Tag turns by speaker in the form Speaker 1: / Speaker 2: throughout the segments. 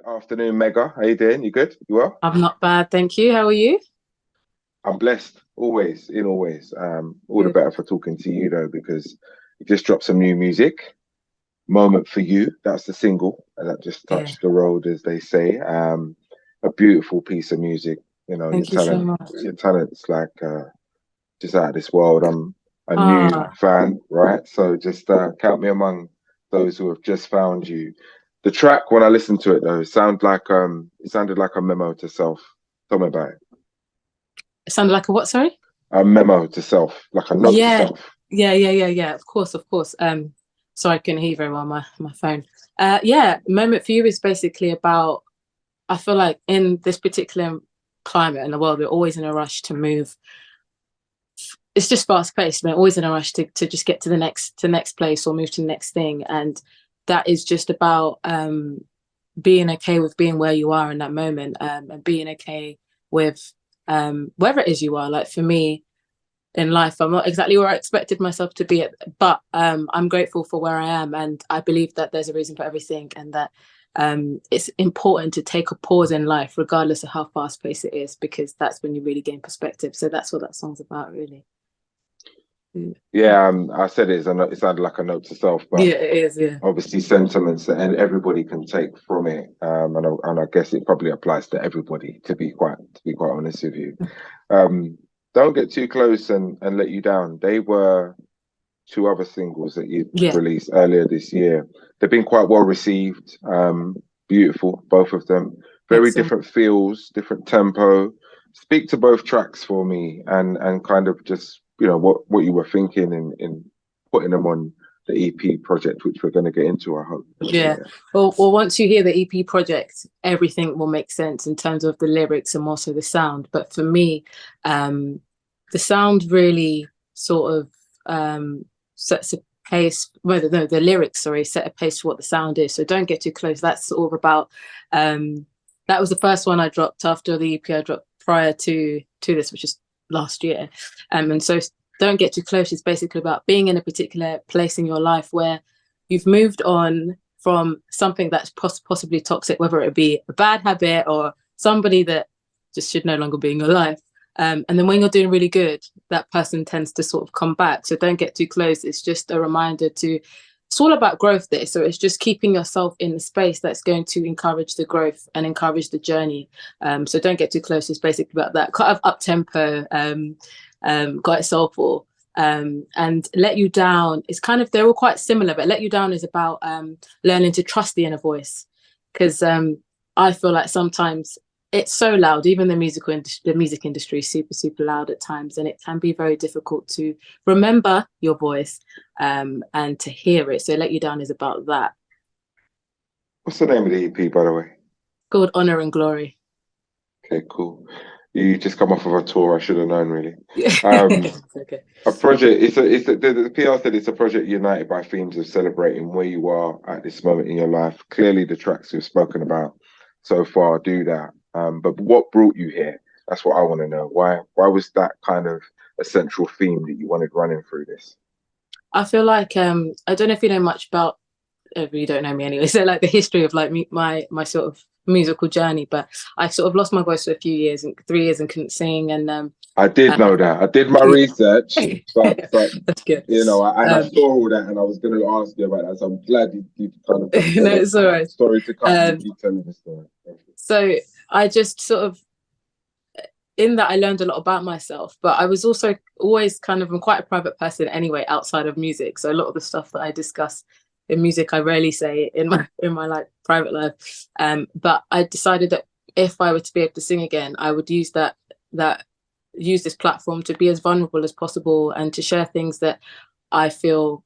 Speaker 1: Afternoon, Mega. How you doing? You good? You well?
Speaker 2: I'm not bad, thank you. How are you?
Speaker 1: I'm blessed. Always, in always. All the
Speaker 2: Good.
Speaker 1: better for talking to you though, because you just dropped some new music. Moment for You. That's the single, and that just
Speaker 2: Yeah.
Speaker 1: touched the road, as they say. A beautiful piece of music.
Speaker 2: Thank you so much.
Speaker 1: Your talent's like just out of this world. I'm a new
Speaker 2: Ah,
Speaker 1: fan, right? So just count me among those who have just found you. The track, when I listened to it though, it sounded like a memo to self. Tell me about it.
Speaker 2: it sounded like a what, sorry?
Speaker 1: A memo to self, like a note to
Speaker 2: Yeah,
Speaker 1: self.
Speaker 2: yeah. Of course, of course. Sorry, I couldn't hear you very well, my phone. Yeah, Moment for You is basically about, I feel like in this particular climate in the world, we're always in a rush to move. It's just fast paced. We're always in a rush to just get to the next place or move to the next thing. And that is just about being okay with being where you are in that moment, and being okay with wherever it is you are. Like for me in life, I'm not exactly where I expected myself to be, but I'm grateful for where I am, and I believe that there's a reason for everything, and that it's important to take a pause in life, regardless of how fast paced it is, because that's when you really gain perspective. So that's what that song's about, really. Mm.
Speaker 1: Yeah, I said it sounded like a note to self, but
Speaker 2: Yeah, it is. Yeah.
Speaker 1: obviously sentiments that everybody can take from it. And I guess it probably applies to everybody. To be quite honest with you, um, don't get too close and let you down. They were two other singles that you
Speaker 2: Yeah.
Speaker 1: released earlier this year. They've been quite well received. Beautiful, both of them. Very
Speaker 2: Thanks so much.
Speaker 1: different feels, different tempo. Speak to both tracks for me, and kind of just what you were thinking in putting them on the EP project, which we're going to get into, I hope.
Speaker 2: Yeah.
Speaker 1: Yeah.
Speaker 2: Well, once you hear the EP project, everything will make sense in terms of the lyrics and also the sound. But for me, um, the sound really sort of sets a pace. Well, no, the lyrics, sorry, set a pace for what the sound is. So don't get too close. That's sort of about. That was the first one I dropped after the EP I dropped prior to this, which is last year. And so don't get too close. It's basically about being in a particular place in your life where you've moved on from something that's possibly toxic, whether it be a bad habit or somebody that just should no longer be in your life. And then when you're doing really good, that person tends to sort of come back. So don't get too close. It's just a reminder to, it's all about growth there. So it's just keeping yourself in the space that's going to encourage the growth and encourage the journey. So don't get too close. It's basically about that kind of up tempo, quite soulful. And Let You Down is kind of, they're all quite similar, but Let You Down is about learning to trust the inner voice, because I feel like sometimes it's so loud. Even the music industry is super loud at times, and it can be very difficult to remember your voice, and to hear it. So Let You Down is about that.
Speaker 1: What's the name of the EP, by the way?
Speaker 2: Called Honor and Glory.
Speaker 1: Okay, cool. You just come off of a tour. I should have known, really. Um,
Speaker 2: It's okay.
Speaker 1: A project. The PR said it's a project united by themes of celebrating where you are at this moment in your life. Clearly, the tracks we've spoken about so far do that. But what brought you here? That's what I want to know. Why was that kind of a central theme that you wanted running through this?
Speaker 2: I feel like I don't know if you know much about, you don't know me anyway, so like the history of like me, my sort of musical journey, but I sort of lost my voice for a few years, and 3 years, and couldn't sing, and
Speaker 1: I did
Speaker 2: uh,
Speaker 1: know that. I did my
Speaker 2: yeah.
Speaker 1: research, but
Speaker 2: That's good.
Speaker 1: I
Speaker 2: um
Speaker 1: saw all that, and I was going to ask you about that. So I'm glad you kind of got
Speaker 2: no,
Speaker 1: together.
Speaker 2: it's all right.
Speaker 1: Sorry to cut you.
Speaker 2: um
Speaker 1: Keep telling the story.
Speaker 2: so I just sort of, in that I learned a lot about myself, but I was also always kind of, I'm quite a private person anyway outside of music, so a lot of the stuff that I discuss in music I rarely say in my like private life. But I decided that if I were to be able to sing again, I would that use this platform to be as vulnerable as possible and to share things that I feel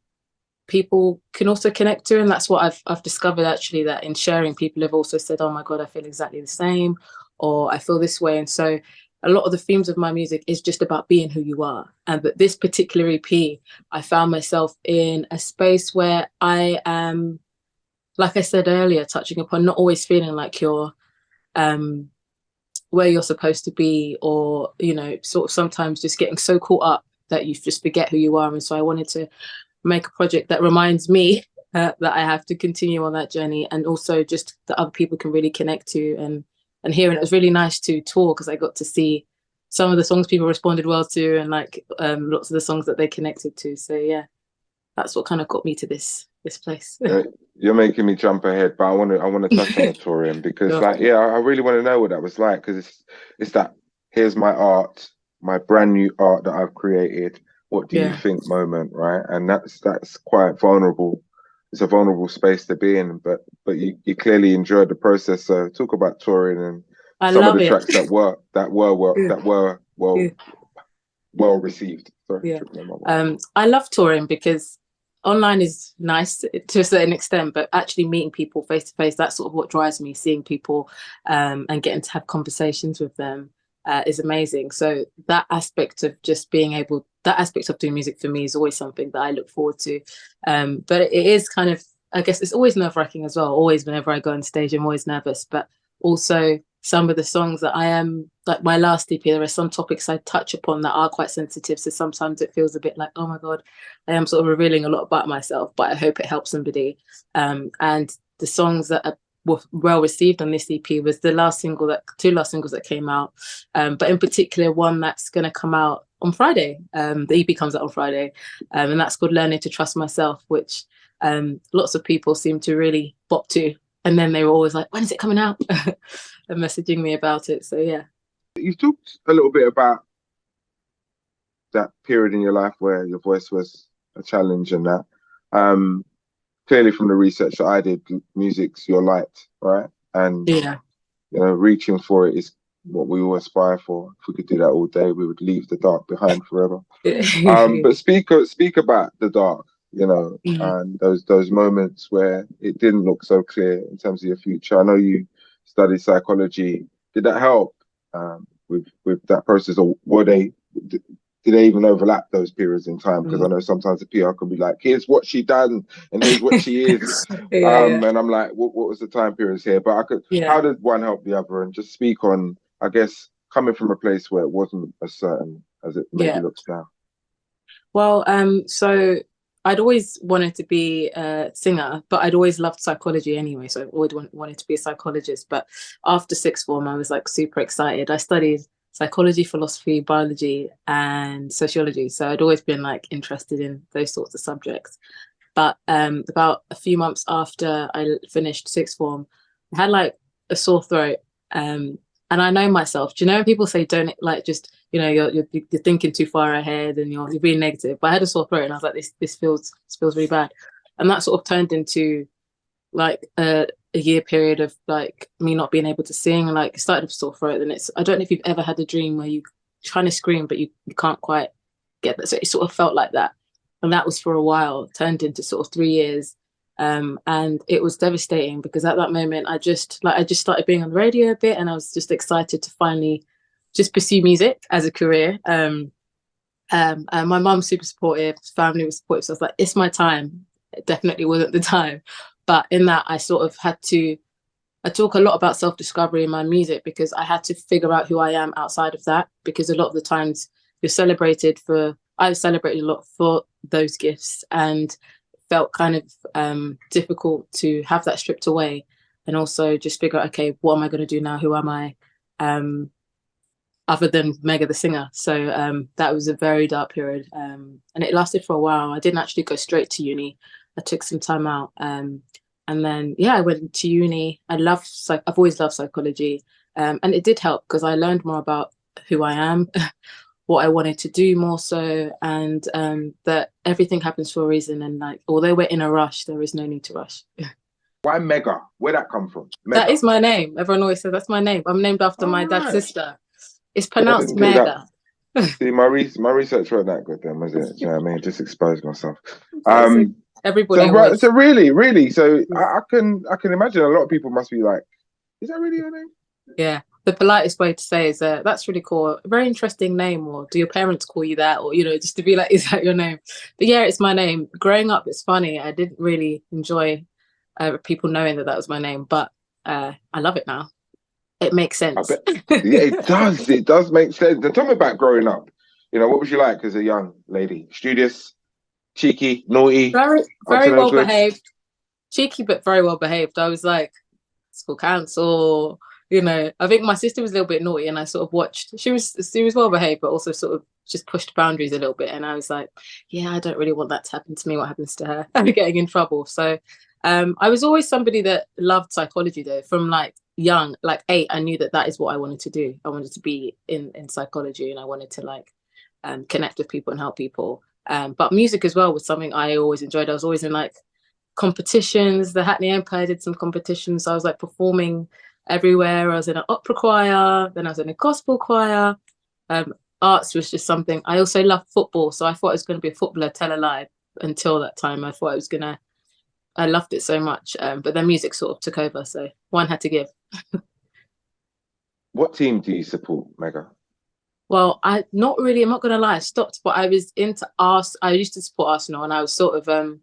Speaker 2: people can also connect to. And that's what I've discovered, actually, that in sharing, people have also said, oh my god, I feel exactly the same, or I feel this way. And so a lot of the themes of my music is just about being who you are. And but this particular EP, I found myself in a space where I am, like I said earlier, touching upon not always feeling like you're um where you're supposed to be, or sort of sometimes just getting so caught up that you just forget who you are. And so I wanted to make a project that reminds me that I have to continue on that journey, and also just that other people can really connect to and hear. And it was really nice to tour because I got to see some of the songs people responded well to, and like lots of the songs that they connected to. So yeah, that's what kind of got me to this place.
Speaker 1: You're making me jump ahead, but I want to touch on the touring because,
Speaker 2: Sure.
Speaker 1: like, yeah, I really want to know what that was like because it's that here's my art, my brand new art that I've created. What do you
Speaker 2: Yeah,
Speaker 1: think moment, right? And that's quite vulnerable. It's a vulnerable space to be in, but you clearly enjoyed the process. So talk about touring and
Speaker 2: I
Speaker 1: some of
Speaker 2: love
Speaker 1: the
Speaker 2: it.
Speaker 1: tracks
Speaker 2: Yeah,
Speaker 1: that were
Speaker 2: yeah.
Speaker 1: well received. Sorry,
Speaker 2: Yeah.
Speaker 1: tripping on my words.
Speaker 2: I love touring because online is nice to a certain extent, but actually meeting people face to face, that's sort of what drives me. Seeing people and getting to have conversations with them is amazing. So that aspect of just being able, that aspect of doing music for me is always something that I look forward to. But it is kind of, I guess it's always nerve-wracking as well. Always, whenever I go on stage, I'm always nervous, but also some of the songs that I am, like my last EP, there are some topics I touch upon that are quite sensitive. So sometimes it feels a bit like, oh my God, I am sort of revealing a lot about myself, but I hope it helps somebody. And the songs that were well received on this EP was the last single two last singles that came out. But in particular, one that's going to come out on Friday. The EP comes out on Friday, and that's called Learning to Trust Myself, which lots of people seem to really bop to. And then they were always like, when is it coming out? And messaging me about it. So yeah.
Speaker 1: You talked a little bit about that period in your life where your voice was a challenge and that. Clearly from the research that I did, music's your light, right? And
Speaker 2: Yeah.
Speaker 1: reaching for it is what we all aspire for. If we could do that all day, we would leave the dark behind forever. But speak about the dark, and those moments where it didn't look so clear in terms of your future. I know you studied psychology. Did that help with that process, or did they even overlap those periods in time? Because I know sometimes the PR can be like, here's what she done and here's what she is.
Speaker 2: Yeah.
Speaker 1: And I'm like, what was the time periods here? But how did one help the other? And just speak on, I guess, coming from a place where it wasn't as certain as it maybe looks now.
Speaker 2: Well, so I'd always wanted to be a singer, but I'd always loved psychology anyway. So I always wanted to be a psychologist. But after sixth form, I was like super excited. I studied psychology, philosophy, biology, and sociology. So I'd always been like interested in those sorts of subjects. But about a few months after I finished sixth form, I had like a sore throat. And I know myself. Do you know when people say don't, like, just, you're thinking too far ahead and you're being negative? But I had a sore throat and I was like, this feels really bad. And that sort of turned into like a year period of like me not being able to sing. Like it started with sore throat, and I don't know if you've ever had a dream where you trying to scream but you can't quite get that. So it sort of felt like that. And that was for a while, turned into sort of 3 years. And it was devastating because at that moment I just started being on the radio a bit, and I was just excited to finally just pursue music as a career. And my mum's super supportive, family was supportive, so I was like, it's my time. It definitely wasn't the time, but in that I sort of I talk a lot about self-discovery in my music because I had to figure out who I am outside of that, because a lot of the times I was celebrated a lot for those gifts, and felt kind of difficult to have that stripped away, and also just figure out, okay, what am I going to do now? Who am I? Other than Mega the singer. So that was a very dark period. And it lasted for a while. I didn't actually go straight to uni. I took some time out. And then, I went to uni. I've always loved psychology. And it did help because I learned more about who I am, what I wanted to do more so, and that everything happens for a reason. And like, although we're in a rush, there is no need to rush.
Speaker 1: Why Mega? Where'd that come from? Mega.
Speaker 2: That is my name. Everyone always says that's my name. I'm named after my dad's sister. It's pronounced
Speaker 1: I
Speaker 2: Mega.
Speaker 1: See, my research wasn't that good then, was it? Do you know what I mean? Just exposed myself.
Speaker 2: Everybody.
Speaker 1: So really, so I can imagine a lot of people must be like, is that really your name?
Speaker 2: Yeah. The politest way to say is that's really cool. A very interesting name, or do your parents call you that? Or, just to be like, is that your name? But yeah, it's my name. Growing up, it's funny. I didn't really enjoy people knowing that was my name, but I love it now. It makes sense.
Speaker 1: Yeah, it does. It does make sense. And tell me about growing up. What was you like as a young lady? Studious, cheeky, naughty?
Speaker 2: Very, very well behaved. cheeky but very well behaved. I was like, school council, you know. I think my sister was a little bit naughty, and I sort of watched. She was well behaved, but also sort of just pushed boundaries a little bit. And I was like, yeah, I don't really want that to happen to me. What happens to her? I'm getting in trouble. So I was always somebody that loved psychology, though. From like young, like 8, I knew that that is what I wanted to do. I wanted to be in psychology, and I wanted to like connect with people and help people. But music as well was something I always enjoyed. I was always in like competitions. The Hackney Empire did some competitions. So I was like performing everywhere. I was in an opera choir, then I was in a gospel choir. Arts was just something. I also loved football, so I thought I was going to be a footballer tell a lie. Until that time, I thought I loved it so much. But then music sort of took over, so one had to give.
Speaker 1: What team do you support, Mega?
Speaker 2: Well, I'm not gonna lie, I stopped, but I was into I used to support Arsenal, and I was sort of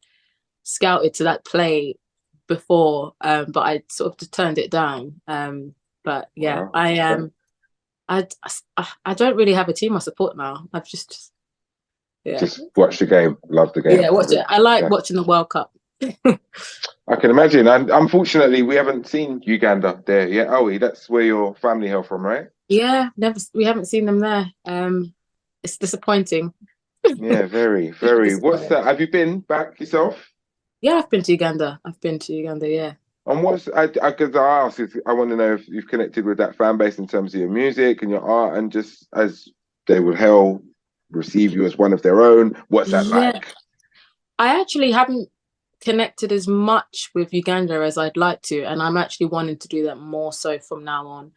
Speaker 2: scouted to that play before, but I sort of turned it down. But yeah,
Speaker 1: Wow,
Speaker 2: I don't really have a team I support now. I've yeah.
Speaker 1: just watch the game, love the game.
Speaker 2: Yeah, watch it. I like
Speaker 1: Yeah.
Speaker 2: watching the World Cup.
Speaker 1: I can imagine. And unfortunately, we haven't seen Uganda there yet, are we? That's where your family hail from, right?
Speaker 2: Yeah, we haven't seen them there. It's disappointing.
Speaker 1: Yeah, very, very. What's
Speaker 2: Disappointing.
Speaker 1: that? Have you been back yourself?
Speaker 2: Yeah, I've been to Uganda. Yeah.
Speaker 1: And what's because I ask is I want to know if you've connected with that fan base in terms of your music and your art, and just as they would hail receive you as one of their own. What's that
Speaker 2: Yeah,
Speaker 1: like?
Speaker 2: I actually haven't connected as much with Uganda as I'd like to, and I'm actually wanting to do that more so from now on.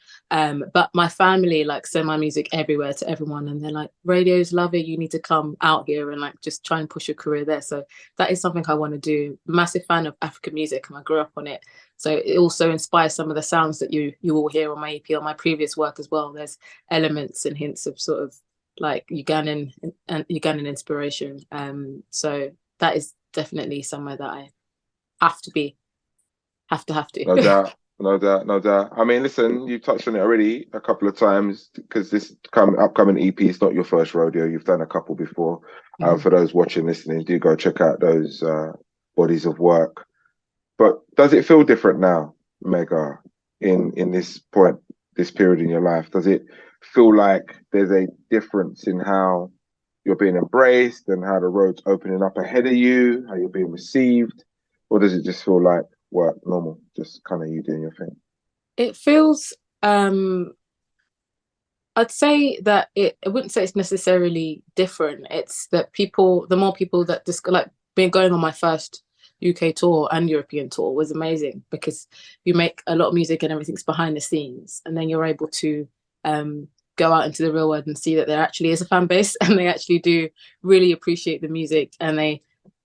Speaker 2: But my family like send my music everywhere to everyone, and they're like, "Radios love it. You need to come out here and like just try and push your career there." So that is something I want to do. Massive fan of African music, and I grew up on it. So it also inspires some of the sounds that you will hear on my EP, on my previous work as well. There's elements and hints of sort of like Ugandan inspiration. So that is definitely somewhere that I have to be, have to.
Speaker 1: No doubt, no doubt, no doubt. I mean, listen, you touched on it already a couple of times because this upcoming EP is not your first rodeo. You've done a couple before. For those watching, listening, do go check out those bodies of work. But does it feel different now, Mega, in this period in your life? Does it feel like there's a difference in how you're being embraced and how the road's opening up ahead of you, how you're being received? Or does it just feel like work, normal, just kind of you doing your thing?
Speaker 2: It feels, I'd say that I wouldn't say it's necessarily different. It's that the more people that just like being going on my first UK tour and European tour was amazing because you make a lot of music and everything's behind the scenes, and then you're able to go out into the real world and see that there actually is a fan base and they actually do really appreciate the music and they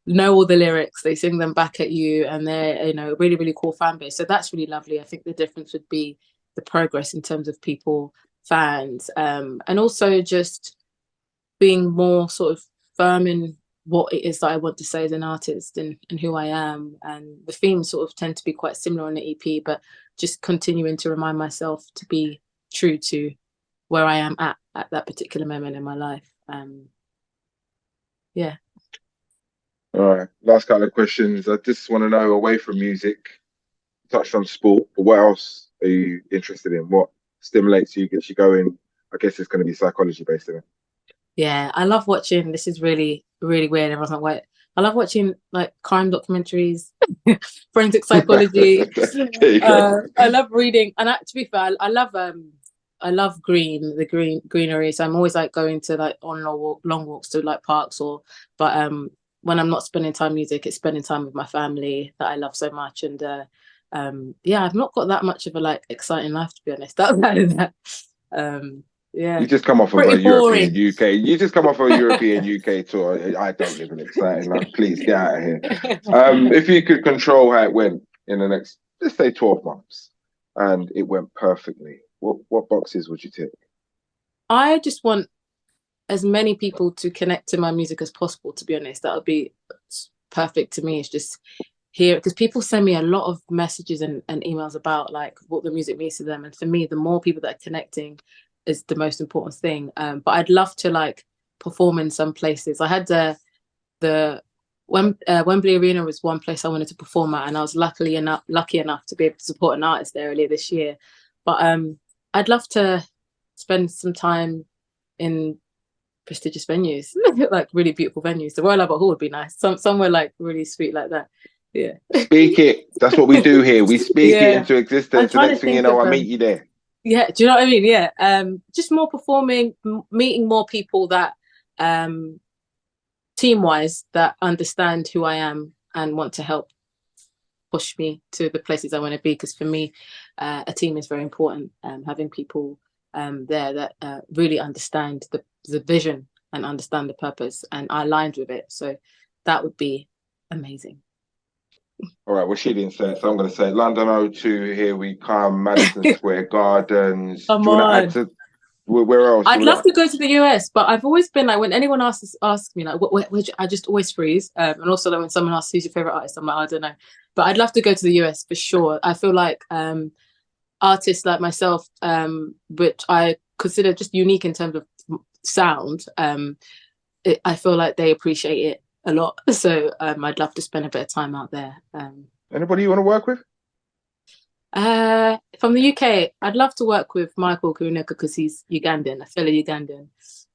Speaker 2: know all the lyrics, they sing them back at you, and they're, you know, really, really cool fan base. So that's really lovely. I think the difference would be the progress in terms of people, fans, and also just being more sort of firm in what it is that I want to say as an artist and who I am. And the themes sort of tend to be quite similar on the EP, but just continuing to remind myself to be true to where I am at that particular moment in my life. Yeah.
Speaker 1: All right, last couple of questions. I just want to know, away from music, touched on sport, but what else are you interested in? What stimulates you, gets you going? I guess it's going to be psychology based in it.
Speaker 2: Yeah, I love watching. This is really, really weird. Everyone's like, "What?" I love watching like crime documentaries, forensic psychology.
Speaker 1: There you go.
Speaker 2: I love reading, and to be fair, I love greenery. So I'm always like going to like on long walks to like parks but when I'm not spending time music, it's spending time with my family that I love so much. And yeah, I've not got that much of a like exciting life, to be honest. Outside of that, yeah,
Speaker 1: You just come off of a
Speaker 2: pretty
Speaker 1: European
Speaker 2: boring.
Speaker 1: UK. You just come off of a European UK tour. I don't live an exciting life. Please get out of here. If you could control how it went in the next, let's say, 12 months, and it went perfectly, what boxes would you tick?
Speaker 2: I just want as many people to connect to my music as possible, to be honest. That would be perfect to me. It's just here because people send me a lot of messages and emails about like what the music means to them. And for me, the more people that are connecting is the most important thing. But I'd love to like perform in some places. I had the Wembley Arena was one place I wanted to perform at, and I was lucky enough to be able to support an artist there earlier this year. But I'd love to spend some time in prestigious venues, like really beautiful venues. The Royal Albert Hall would be nice. Somewhere like really sweet like that. Yeah.
Speaker 1: Speak it. That's what we do here. We speak it into existence. The next thing you know, I meet you there.
Speaker 2: Yeah, do you know what I mean? Yeah. Just more performing, meeting more people that team-wise that understand who I am and want to help push me to the places I want to be. Because for me, a team is very important. Having people there that really understand the vision and understand the purpose and are aligned with it. So that would be amazing.
Speaker 1: All right, well, she didn't say it, so I'm going to say it. London O2, here we come. Madison Square Gardens.
Speaker 2: Come
Speaker 1: Do you want to
Speaker 2: on.
Speaker 1: add to where else?
Speaker 2: I'd love to go to the US, but I've always been like, when anyone asks me like, I just always freeze. And also like when someone asks who's your favorite artist, I'm like, I don't know. But I'd love to go to the US for sure. I feel like artists like myself, which I consider just unique in terms of sound, I feel like they appreciate it a lot. So I'd love to spend a bit of time out there.
Speaker 1: Anybody you want to work with?
Speaker 2: From the UK, I'd love to work with Michael Kiwanuka because he's Ugandan, a fellow Ugandan.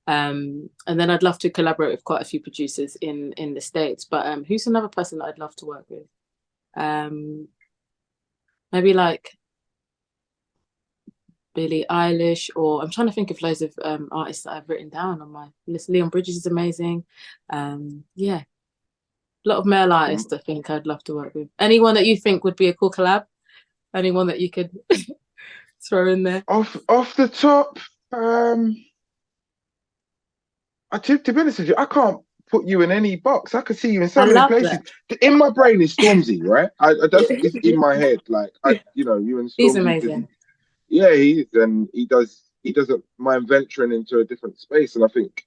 Speaker 2: And then I'd love to collaborate with quite a few producers in the States. But who's another person that I'd love to work with? Maybe like Billie Eilish, or I'm trying to think of loads of artists that I've written down on my list. Leon Bridges is amazing. Yeah, a lot of male artists I think I'd love to work with. Anyone that you think would be a cool collab? Anyone that you could throw in there?
Speaker 1: Off the top, to be honest with you, I can't put you in any box. I could see you in so many places. That. In my brain is Stormzy, right? It's in my head. Like you and Stormzy.
Speaker 2: He's amazing.
Speaker 1: Yeah, he doesn't mind venturing into a different space, and I think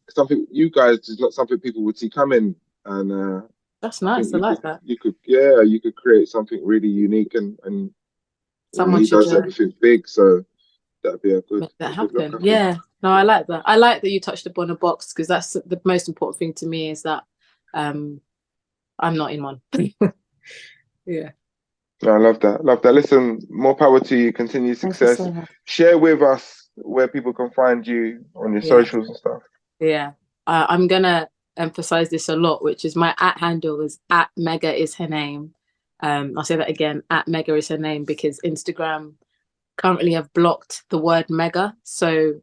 Speaker 1: something you guys is not something people would see coming, and
Speaker 2: that's nice. I like that.
Speaker 1: You could create something really unique, and
Speaker 2: someone
Speaker 1: he does everything big, so that'd be a good
Speaker 2: make that
Speaker 1: happen.
Speaker 2: Look, yeah, no, I like that. I like that you touched upon a box because that's the most important thing to me is that I'm not in one. Yeah.
Speaker 1: I love that. Listen, more power to you. Continue success.
Speaker 2: Thank you so much.
Speaker 1: Share with us where people can find you on your socials and stuff.
Speaker 2: Yeah, I'm gonna emphasize this a lot, which is my @handle is @Mega is her name. I'll say that again, @Mega is her name, because Instagram currently have blocked the word mega. So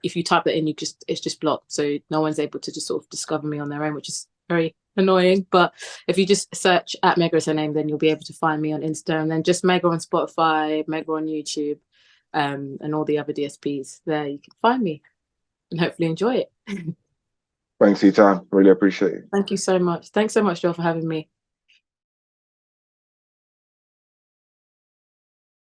Speaker 2: if you type that in, it's just blocked. So no one's able to just sort of discover me on their own, which is very annoying. But if you just search @Mega is her name, then you'll be able to find me on Insta, and then just Mega on Spotify, Mega on YouTube, and all the other DSPs. There you can find me and hopefully enjoy it.
Speaker 1: Thanks for your time. Really appreciate it.
Speaker 2: Thank you so much. Thanks so much, Joel, for having me.